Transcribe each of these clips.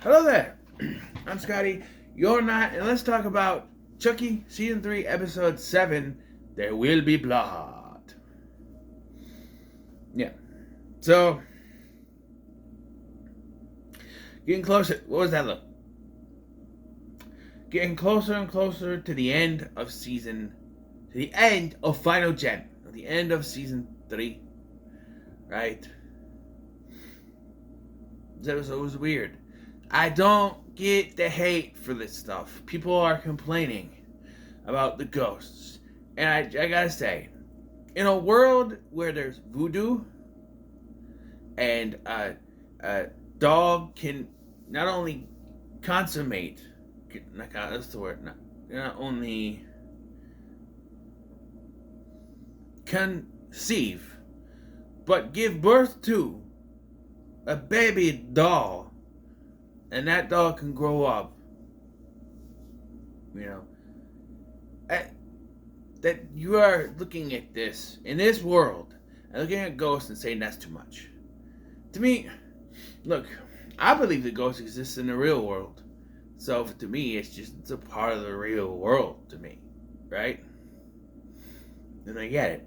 Hello there. I'm Scotty. You're not, and let's talk about Chucky Season 3, Episode 7. There will be blood. Yeah. So, getting closer. What was that look? Getting closer and closer to the end of to the end of Final Gen, the end of Season 3. Right? This episode was weird. I don't get the hate for this stuff. People are complaining about the ghosts. And I gotta say, in a world where there's voodoo and a dog can not only consummate, that's the word, not only conceive, but give birth to a baby doll, and that doll can grow up, you know, that you are looking at this in this world and looking at ghosts and saying that's too much. To me, look, I believe that ghosts exist in the real world. So to me, it's a part of the real world to me, right? And I get it.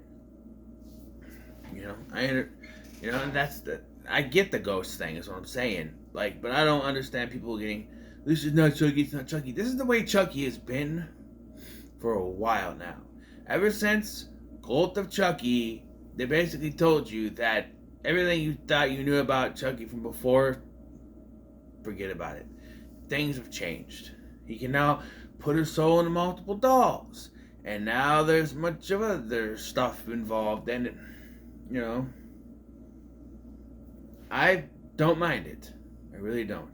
I get the ghost thing is what I'm saying. Like, but I don't understand people getting, this is not Chucky, it's not Chucky. This is the way Chucky has been for a while now. Ever since Cult of Chucky, they basically told you that everything you thought you knew about Chucky from before, forget about it. Things have changed. He can now put his soul into multiple dolls. And now there's much of other stuff involved. And, I don't mind it. I really don't.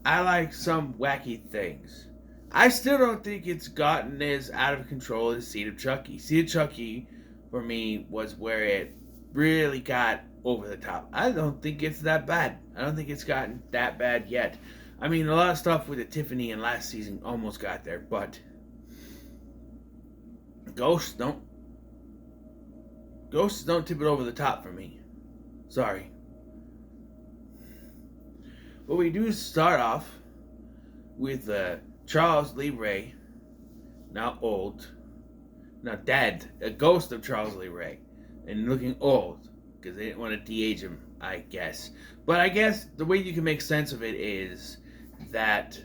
I like some wacky things. I still don't think it's gotten as out of control as Seed of Chucky. Seed of Chucky, for me, was where it really got over the top. I don't think it's that bad. I don't think it's gotten that bad yet. I mean, a lot of stuff with the Tiffany in last season almost got there, but Ghosts don't tip it over the top for me. Sorry. But we do start off with Charles Lee Ray, now old, now dead, a ghost of Charles Lee Ray, and looking old, because they didn't want to de-age him, I guess. But I guess the way you can make sense of it is that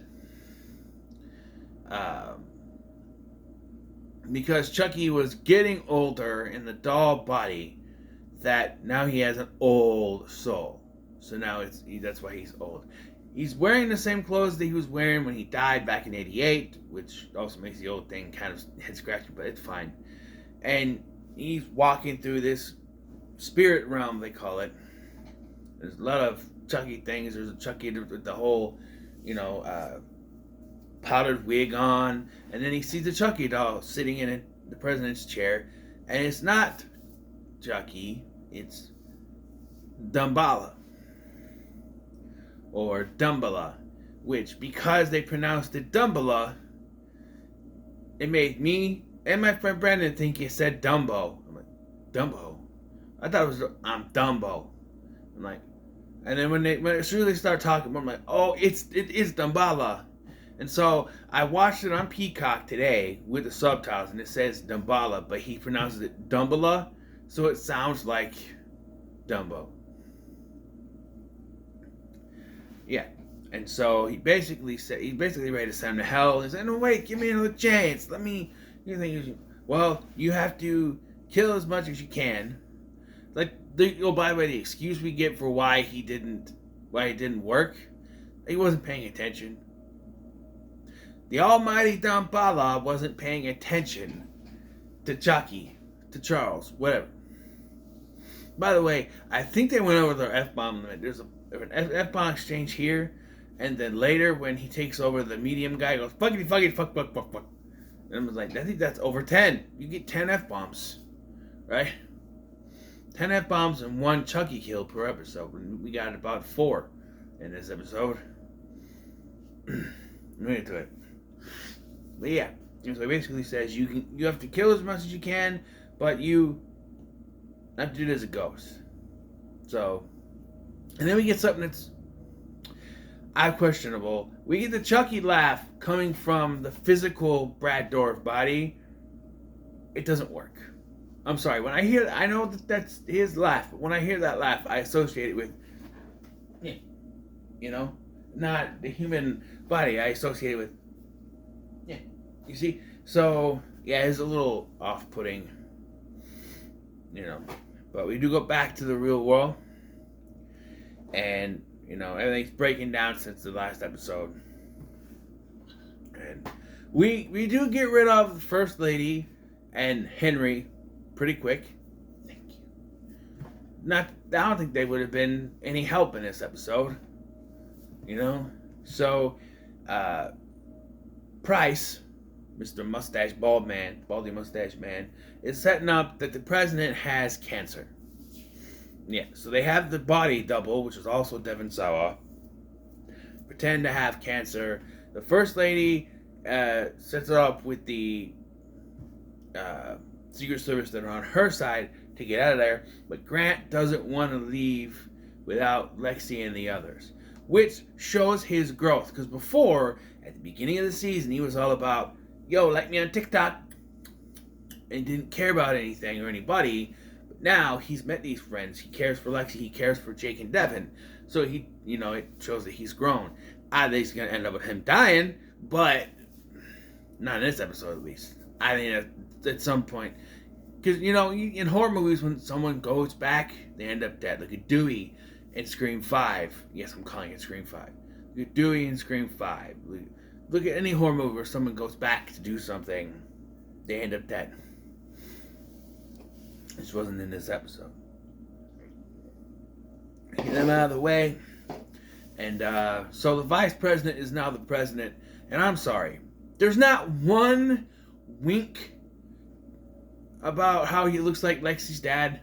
because Chucky was getting older in the doll body, that now he has an old soul. So now that's why he's old. He's wearing the same clothes that he was wearing when he died back in '88, which also makes the old thing kind of head scratching, but it's fine. And he's walking through this spirit realm, they call it. There's a lot of Chucky things. There's a Chucky with the whole, powdered wig on, and then he sees the Chucky doll sitting in the president's chair, and it's not Chucky, it's Dumbala. Or Dumbala, which, because they pronounced it Dumbala, it made me and my friend Brandon think it said Dumbo. I'm like, Dumbo? I thought it was, I'm Dumbo. I'm like, and then as soon as they start talking, I'm like, oh, it is Dumbala. And so I watched it on Peacock today with the subtitles, and it says Dumbala, but he pronounces it Dumbala, so it sounds like Dumbo. Yeah, and so he basically ready to send him to hell. He said, "No, wait, give me another chance. Let me." Well, you have to kill as much as you can. Like, by the way, the excuse we get for why he didn't work, he wasn't paying attention. The almighty Damballa wasn't paying attention to Chucky, to Charles, whatever. By the way, I think they went over their F-bomb limit. There's an F-bomb exchange here, and then later when he takes over, the medium guy goes, fuckity, fuck. And I was like, I think that's over 10. You get 10 F-bombs, right? 10 F-bombs and 1 Chucky kill per episode. And we got about 4 in this episode. We'll get to it. But yeah, so it basically says you have to kill as much as you can, but you have to do it as a ghost. So, and then we get something that's, questionable. We get the Chucky laugh coming from the physical Brad Dourif body. It doesn't work. I'm sorry. When I hear, I know that that's his laugh, but when I hear that laugh, I associate it with, not the human body. I associate it with, you see. So yeah, it's a little off-putting, But we do go back to the real world, and everything's breaking down since the last episode, and we do get rid of the First Lady and Henry pretty quick. Thank you. I don't think they would have been any help in this episode. So Price, Mr. Baldy Mustache Man, is setting up that the president has cancer. Yeah, so they have the body double, which is also Devon Sawa, pretend to have cancer. The First Lady sets it up with the Secret Service that are on her side to get out of there, but Grant doesn't want to leave without Lexi and the others, which shows his growth, because before, at the beginning of the season, he was all about, yo, like me on TikTok, and didn't care about anything or anybody. But now he's met these friends. He cares for Lexi. He cares for Jake and Devin. So it shows that he's grown. I think it's gonna end up with him dying, but not in this episode at least. I think at some point, because in horror movies, when someone goes back, they end up dead. Look at Dewey in Scream 5. Yes, I'm calling it Scream 5. Look at Dewey in Scream 5. Look at any horror movie where someone goes back to do something, they end up dead. This wasn't in this episode. Get them out of the way. And so the vice president is now the president. And I'm sorry, there's not one wink about how he looks like Lexi's dad.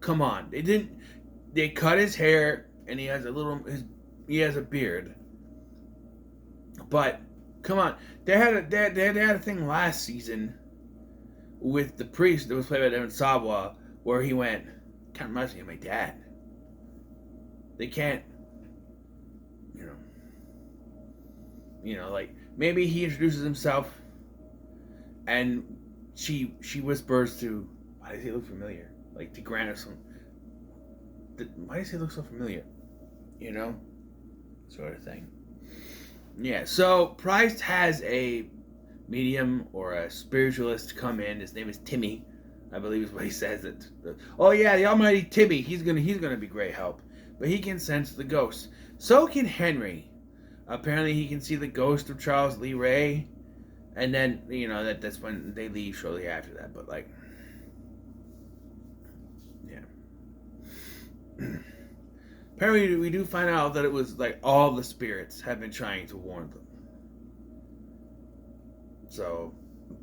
Come on. They cut his hair, and he has a beard. But come on, they had a thing last season with the priest that was played by Devon Sawa, where he went, kind of reminds me of my dad. They can't, like maybe he introduces himself, and she whispers to, why does he look familiar? Like to Grant or something. Why does he look so familiar? Sort of thing. Yeah, so Price has a medium or a spiritualist come in. His name is Timmy, I believe is what he says. The almighty Timmy. He's gonna be great help, but he can sense the ghosts. So can Henry. Apparently, he can see the ghost of Charles Lee Ray, and then that's when they leave shortly after that. But yeah. Apparently, we do find out that it was like all the spirits have been trying to warn them. So,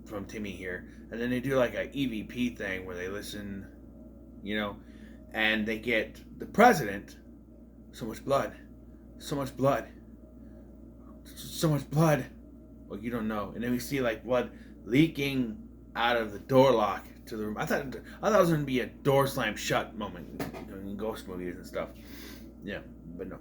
from Timmy here. And then they do like a EVP thing where they listen, and they get the president, so much blood. Well, you don't know. And then we see like blood leaking out of the door lock to the room. I thought it was going to be a door slam shut moment in ghost movies and stuff. Yeah, but no.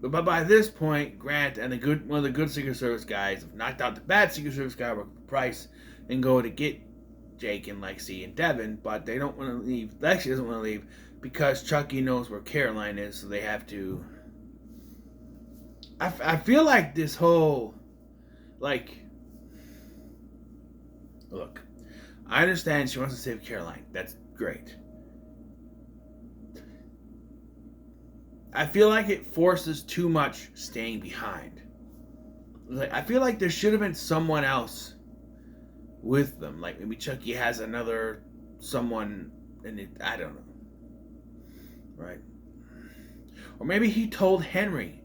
But by this point, Grant and one of the good Secret Service guys have knocked out the bad Secret Service guy, Price, and go to get Jake and Lexi and Devin, but they don't want to leave. Lexi doesn't want to leave because Chucky knows where Caroline is, so they have to. I feel like this whole, look, I understand she wants to save Caroline. That's great. I feel like it forces too much staying behind. I feel like there should have been someone else with them. Like maybe Chucky has another someone, and I don't know. Right? Or maybe he told Henry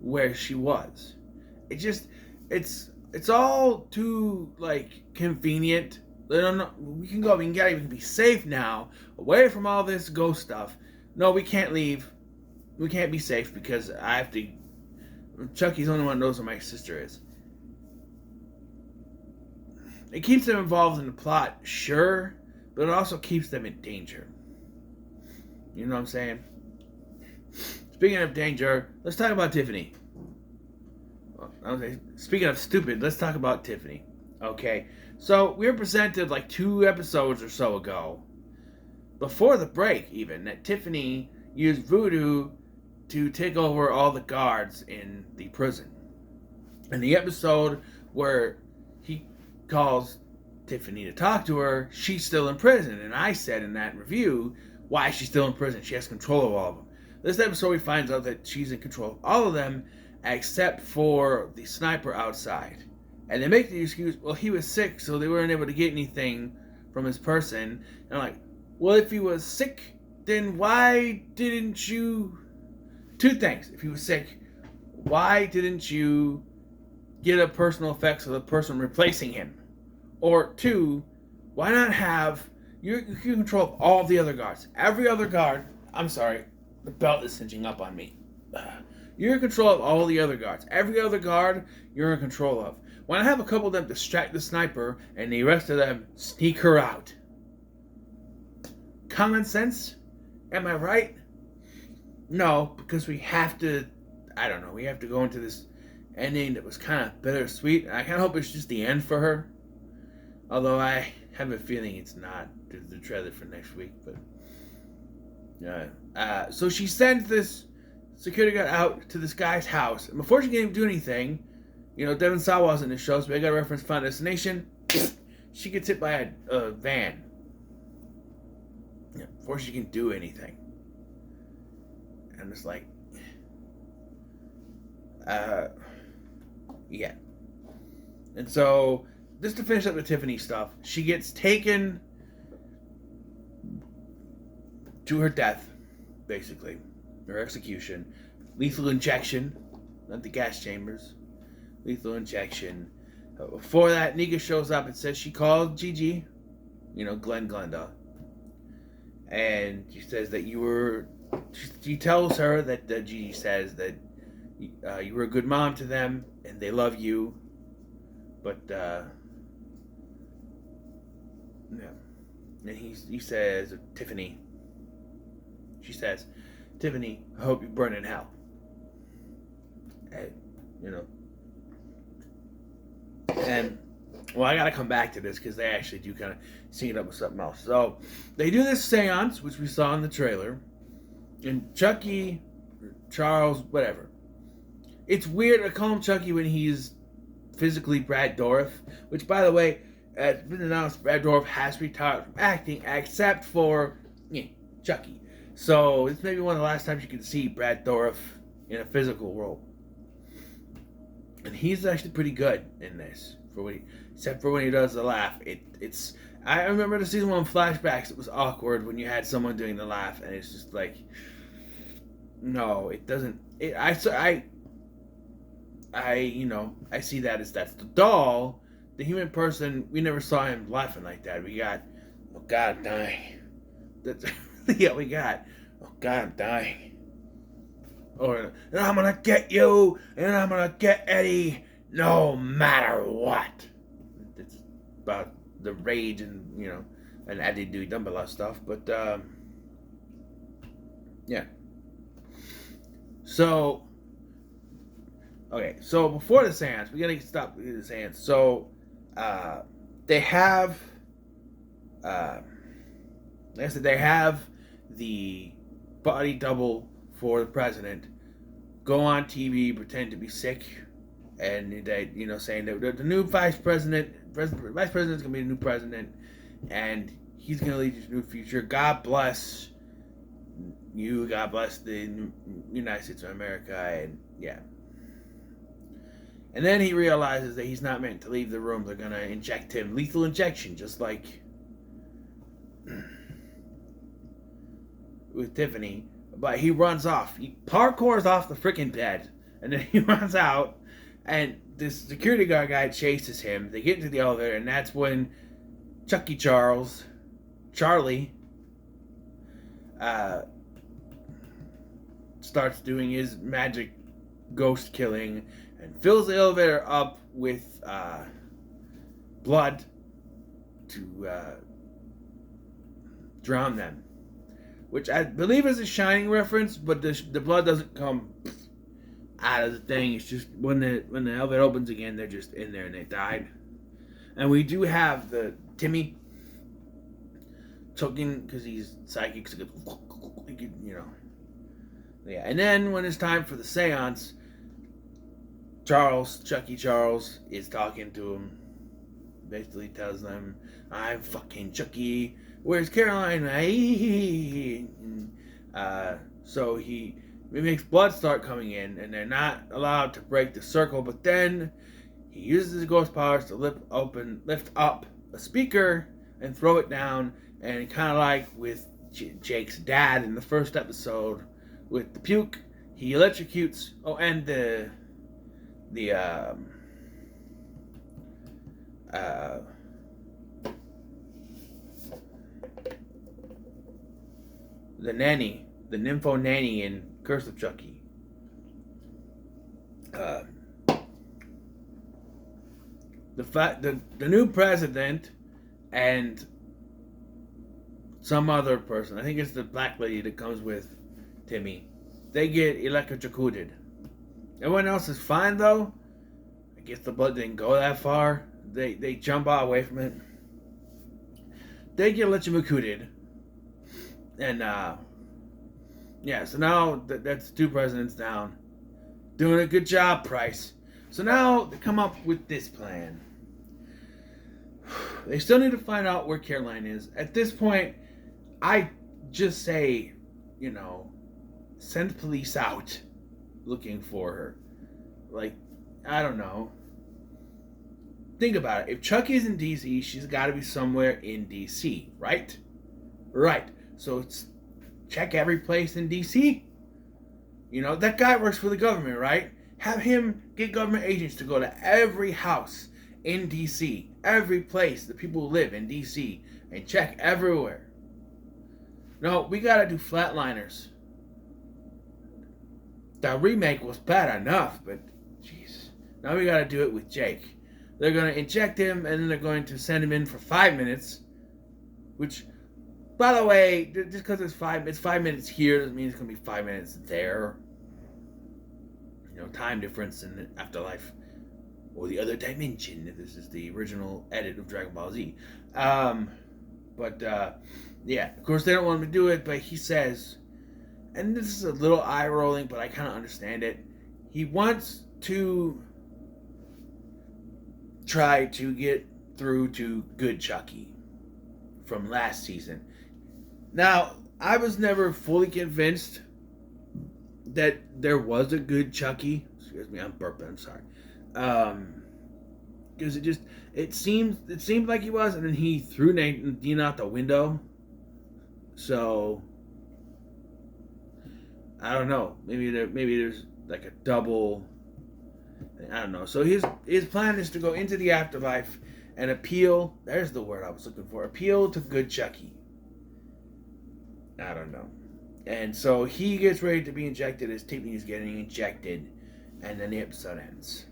where she was. It's all too convenient. We can go. We can be safe now, away from all this ghost stuff. No, we can't leave. We can't be safe because I have to. Chucky's the only one who knows where my sister is. It keeps them involved in the plot, sure, but it also keeps them in danger. You know what I'm saying? Speaking of danger, let's talk about Tiffany. Okay, speaking of stupid, let's talk about Tiffany. Okay, so we were presented like 2 episodes or so ago, before the break even, that Tiffany used voodoo to take over all the guards in the prison. In the episode where he calls Tiffany to talk to her, she's still in prison. And I said in that review, why is she still in prison? She has control of all of them. This episode, we find out that she's in control of all of them, except for the sniper outside. And they make the excuse, well, he was sick, so they weren't able to get anything from his person. And I'm like, well, if he was sick, then why didn't you... 2 things. If he was sick, why didn't you get a personal effects of the person replacing him? Or 2, why not have... You can control all the other guards. Every other guard... I'm sorry. The belt is cinching up on me. You're in control of all the other guards. Every other guard, you're in control of. Why not have a couple of them distract the sniper and the rest of them sneak her out? Common sense? Am I right? No, because we have to... I don't know. We have to go into this ending that was kind of bittersweet. I kind of hope it's just the end for her. Although I have a feeling it's not. There's the trailer for next week. But so she sends this security guard out to this guy's house. And before she can even do anything, Devon Sawa's in the show, so we got to reference Final Destination. She gets hit by a van. Before she can do anything. I'm just like... yeah. And so, just to finish up the Tiffany stuff, she gets taken to her death, basically. Her execution. Lethal injection. Not the gas chambers. Lethal injection. Before that, Nika shows up and says she called Gigi. Glenn Glenda. And she says that you were... She tells her that Gigi says that you were a good mom to them and they love you. But, yeah. And he says, Tiffany. She says, Tiffany, I hope you burn in hell. And, And, well, I gotta come back to this because they actually do kind of sync it up with something else. So, they do this seance, which we saw in the trailer. And Chucky, Charles, whatever. It's weird to call him Chucky when he's physically Brad Dourif. Which, by the way, it's been announced Brad Dourif has retired from acting, except for Chucky. So, it's maybe one of the last times you can see Brad Dourif in a physical role. And he's actually pretty good in this, except for when he does the laugh. It's. I remember the season 1 flashbacks. It was awkward when you had someone doing the laugh, and it's just like, no, it doesn't. I see that as that's the doll. The human person, we never saw him laughing like that. We got, oh God, I'm dying. That's yeah, we got, oh God, I'm dying. Or, and I'm gonna get you, and I'm gonna get Eddie, no matter what. It's about the rage and, and Eddie do dumb a lot of stuff, but, yeah. So, okay, so before the seance, we gotta stop the seance. So, they have, they have the body double for the president go on TV, pretend to be sick, and they, saying that the new vice president's gonna be the new president, and he's gonna lead to a new future. God bless you. God bless the United States of America, and yeah. And then he realizes that he's not meant to leave the room. They're gonna inject him, lethal injection, just like with Tiffany. But he runs off. He parkours off the freaking bed. And then he runs out. And this security guard guy chases him. They get into the elevator. And that's when Chucky Charlie, starts doing his magic ghost killing. And fills the elevator up with blood to drown them. which I believe is a Shining reference, but the blood doesn't come out of the thing. It's just when the elevator opens again, they're just in there and they died. And we do have the Timmy choking because he's psychic, so you know. Yeah, and then when it's time for the seance, Chucky Charles, is talking to him. Basically tells them, I'm fucking Chucky. Where's Caroline? So he makes blood start coming in, and they're not allowed to break the circle, but then he uses his ghost powers to lift up a speaker and throw it down, and kind of like with Jake's dad in the first episode with the puke, he electrocutes. Oh, and the nanny, the nympho nanny in Curse of Chucky. The new president and some other person, I think it's the black lady that comes with Timmy, they get electrocuted. Everyone else is fine though. I guess the blood didn't go that far. They jump out away from it. They get electrocuted. And yeah, so now that's 2 presidents down. Doing a good job, Price. So now they come up with this plan. They still need to find out where Caroline is. At this point, I just say, send police out looking for her. Like, I don't know. Think about it. If Chucky's in DC, she's got to be somewhere in DC, right? Right. So check every place in DC. That guy works for the government, right? Have him get government agents to go to every house in DC, every place the people live in DC, and check everywhere. No, we gotta do Flatliners. The remake was bad enough, but jeez. Now we gotta do it with Jake. They're gonna inject him, and then they're going to send him in for 5 minutes, which, by the way, just because it's 5 minutes here doesn't mean it's gonna be 5 minutes there. Time difference in the afterlife or the other dimension. This is the original edit of Dragon Ball Z. Yeah, of course they don't want him to do it, but he says, and this is a little eye rolling, but I kind of understand it. He wants to try to get through to good Chucky from last season. Now, I was never fully convinced that there was a good Chucky. Excuse me, I'm burping. I'm sorry. Because it seemed like he was, and then he threw Dean out the window. So I don't know. Maybe there's like a double. I don't know. So his plan is to go into the afterlife and appeal. There's the word I was looking for. Appeal to good Chucky. I don't know. And so he gets ready to be injected as Tiffany is getting injected, and then the episode ends.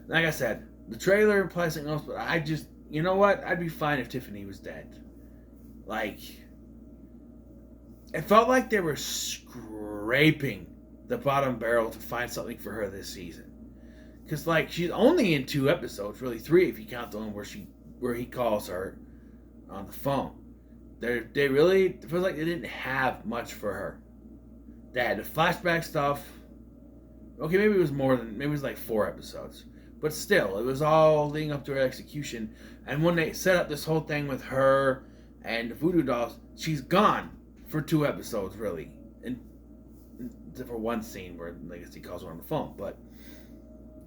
Like I said, the trailer implies something else, but I just, you know what? I'd be fine if Tiffany was dead. Like, it felt like they were scraping the bottom barrel to find something for her this season. Because, like, she's only in 2 episodes, really 3 if you count the one where he calls her on the phone. They really, it feels like they didn't have much for her. They had the flashback stuff. Okay, maybe it was like 4 episodes. But still, it was all leading up to her execution. And when they set up this whole thing with her and the voodoo dolls, she's gone for 2 episodes, really. And except for one scene where, I guess, he calls her on the phone. But,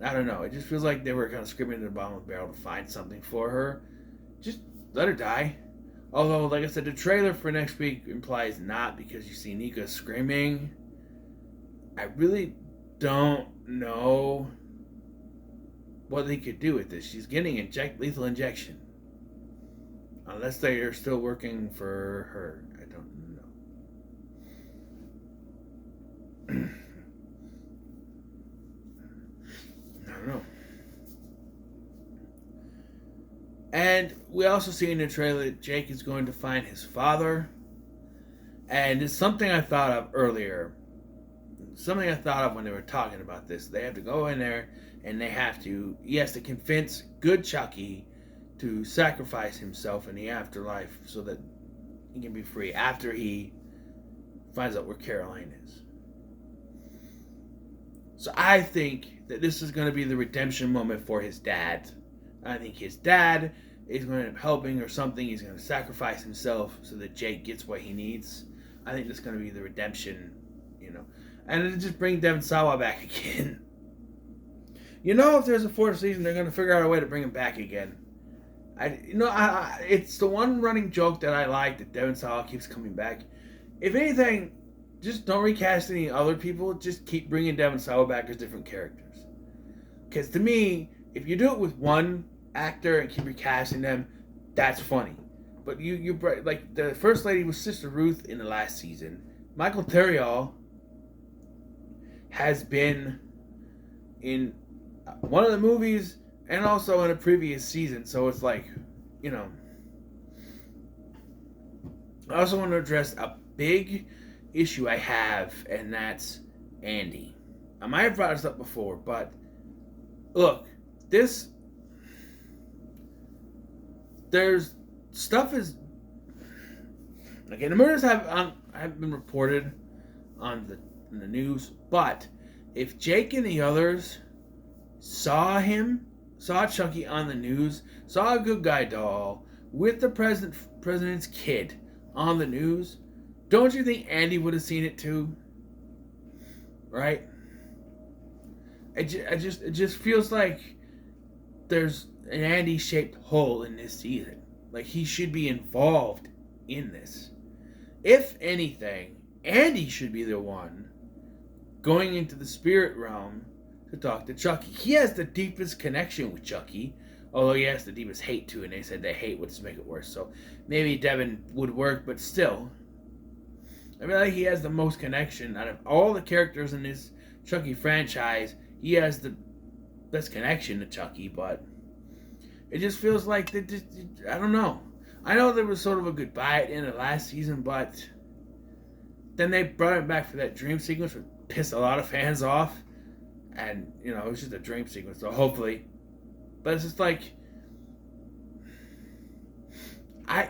I don't know. It just feels like they were kind of scraping at the bottom of the barrel to find something for her. Just let her die. Although, like I said, the trailer for next week implies not, because you see Nika screaming. I really don't know what they could do with this. She's getting lethal injection. Unless they are still working for her. I don't know. I don't know. And we also see in the trailer that Jake is going to find his father. And it's something I thought of earlier. Something I thought of when they were talking about this. They have to go in there and he has to convince good Chucky to sacrifice himself in the afterlife so that he can be free after he finds out where Caroline is. So I think that this is going to be the redemption moment for his dad. I think his dad is going to end up helping or something. He's going to sacrifice himself so that Jake gets what he needs. I think that's going to be the redemption, And it'll just bring Devon Sawa back again. If there's a fourth season, they're going to figure out a way to bring him back again. It's the one running joke that I like, that Devon Sawa keeps coming back. If anything, just don't recast any other people. Just keep bringing Devon Sawa back as different characters. Because to me, if you do it with one actor and keep recasting them, that's funny. But you like the first lady was Sister Ruth in the last season. Michael Terriall has been in one of the movies and also in a previous season, so it's like, I also want to address a big issue I have, and that's Andy. I might have brought this up before, but look, there's stuff is okay. The murders have been reported in the news, but if Jake and the others saw Chucky on the news, saw a good guy doll with the president's kid on the news, don't you think Andy would have seen it too? Right? It just feels like there's an Andy-shaped hole in this season. Like, he should be involved in this. If anything, Andy should be the one going into the spirit realm to talk to Chucky. He has the deepest connection with Chucky, although he has the deepest hate too, and they said they hate would make it worse. So maybe Devin would work, but still, I feel like he has the most connection out of all the characters in this Chucky franchise. He has the best connection to Chucky, but it just feels like I don't know. I know there was sort of a goodbye at the end of last season, but then they brought him back for that dream sequence, which pissed a lot of fans off. And, it was just a dream sequence, so hopefully. But it's just like, I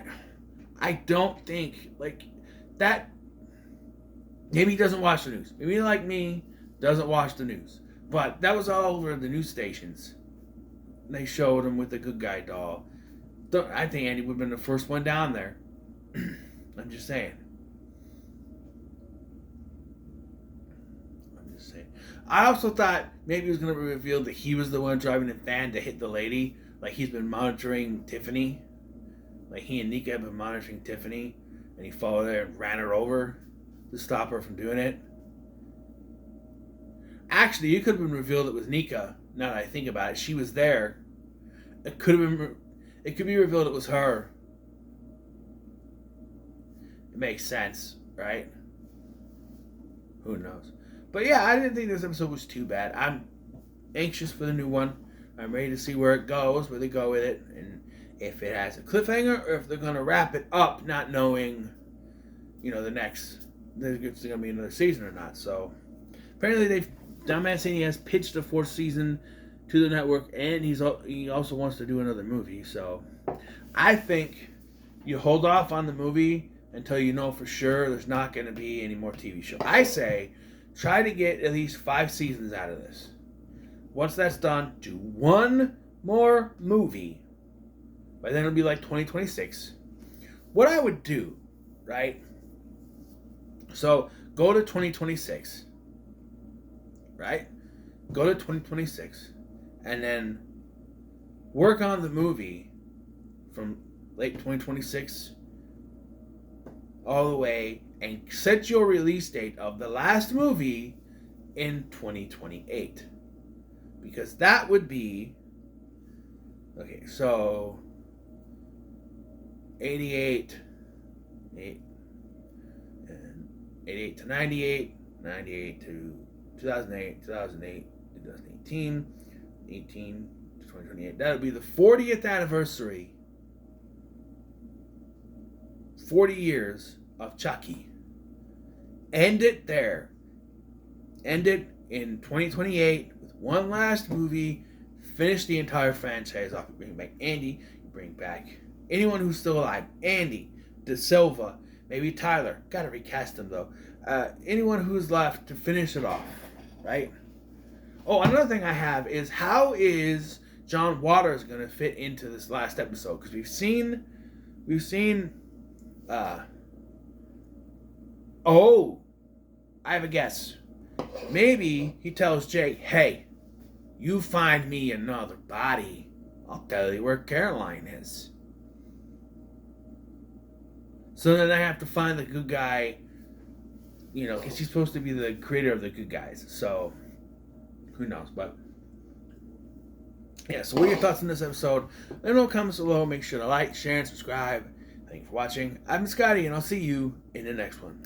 don't think, like, that, maybe he doesn't watch the news. Maybe like me, doesn't watch the news. But that was all over the news stations. They showed him with the good guy doll. I think Andy would have been the first one down there. I'm just saying. I also thought maybe it was going to be revealed that he was the one driving the van to hit the lady. Like, he's been monitoring Tiffany. Like, he and Nika have been monitoring Tiffany. And he followed her and ran her over to stop her from doing it. Actually, it could have been revealed it was Nika. Now that I think about it, she was there. It could be revealed it was her. It makes sense, right? Who knows? But yeah, I didn't think this episode was too bad. I'm anxious for the new one. I'm ready to see where it goes, where they go with it, and if it has a cliffhanger or if they're going to wrap it up, not knowing, there's going to be another season or not. So apparently Don Mancini has pitched a fourth season to the network, and he also wants to do another movie. So I think you hold off on the movie until you know for sure there's not going to be any more TV show. I say try to get at least 5 seasons out of this. Once that's done, do one more movie. By then it'll be like 2026. What I would do, right? So go to 2026. Right? Go to 2026. And then work on the movie from late 2026 all the way, and set your release date of the last movie in 2028. Because that would be, okay, so 88 to 98, 98 to 2008, 2008, 2018, 18 to 2028. That would be the 40th anniversary 40 years of Chucky. End it there. End it in 2028 with one last movie. Finish the entire franchise off. You bring back Andy. You bring back anyone who's still alive. Andy, De Silva, maybe Tyler. Gotta recast him though. Anyone who's left to finish it off, right? Oh, another thing I have is, how is John Waters gonna fit into this last episode? Because we've seen. Oh, I have a guess. Maybe he tells Jake, "Hey, you find me another body, I'll tell you where Caroline is." So then I have to find the good guy, because he's supposed to be the creator of the good guys. So, who knows? But, yeah, so what are your thoughts on this episode? Let me know in the comments below. Make sure to like, share, and subscribe. Thank you for watching. I'm Scotty, and I'll see you in the next one.